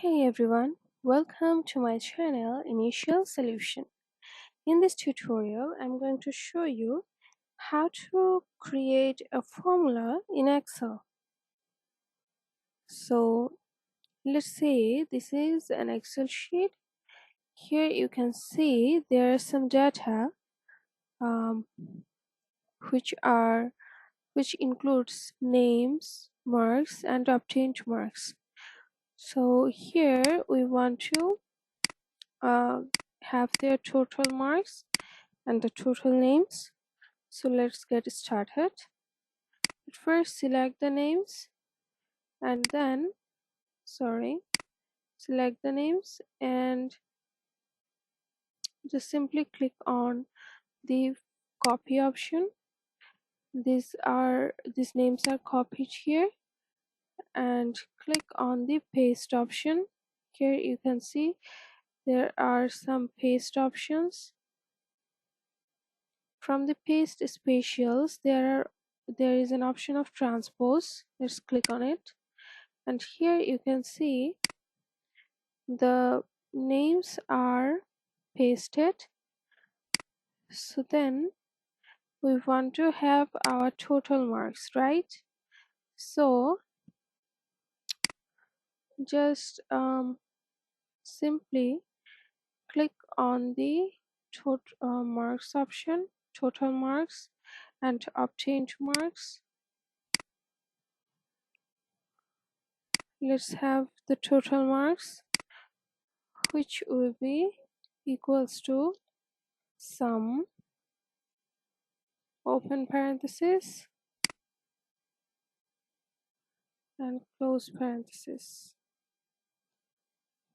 Hey everyone, welcome to my channel Initial Solution. In this tutorial, I'm going to show you how to create a formula in Excel. So let's say this is an Excel sheet. Here you can see there are some data um, which includes names, marks, and obtained marks. So here we want to uh, have their total marks and the total names. So let's get started. First select the names and then select the names and just simply click on the copy option. These names are copied here, and click on the paste option. Here you can see there are some paste options. From the paste spatials there is an option of transpose. Let's click on it, and here you can see the names are pasted. So then we want to have our total marks, right? So just simply click on the marks option, total marks and obtained marks. Let's have the total marks, which will be equals to sum, open parenthesis and close parenthesis.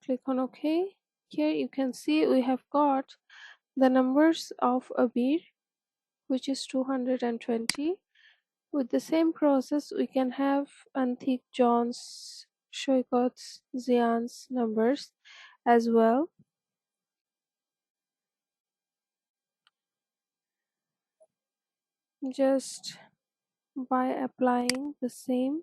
Click on OK. Here you can see we have got the numbers of Abir, which is 220. With the same process we can have Antik, John's, Shoykot's, Zian's numbers as well. Just by applying the same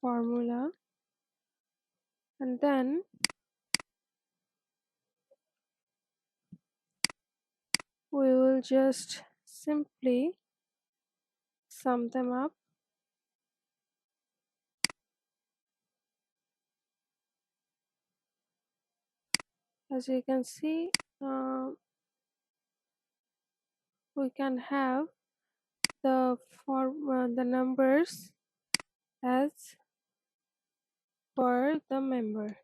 formula, and then we will just simply sum them up. As you can see, we can have the numbers as per the member.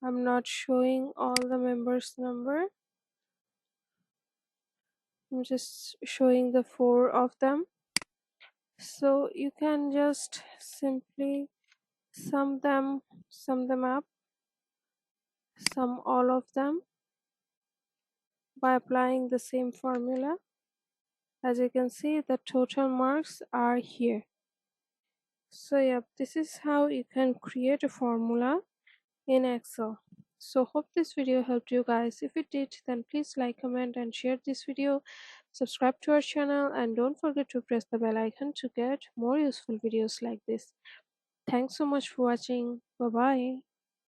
I'm not showing all the members number. I'm just showing the 4 of them. So you can just simply sum them up, sum all of them by applying the same formula. As you can see, the total marks are here. So yeah, this is how you can create a formula in Excel. So hope this video helped you guys. If it did, then please like, comment and share this video. Subscribe to our channel and don't forget to press the bell icon to get more useful videos like this. Thanks so much for watching. Bye bye.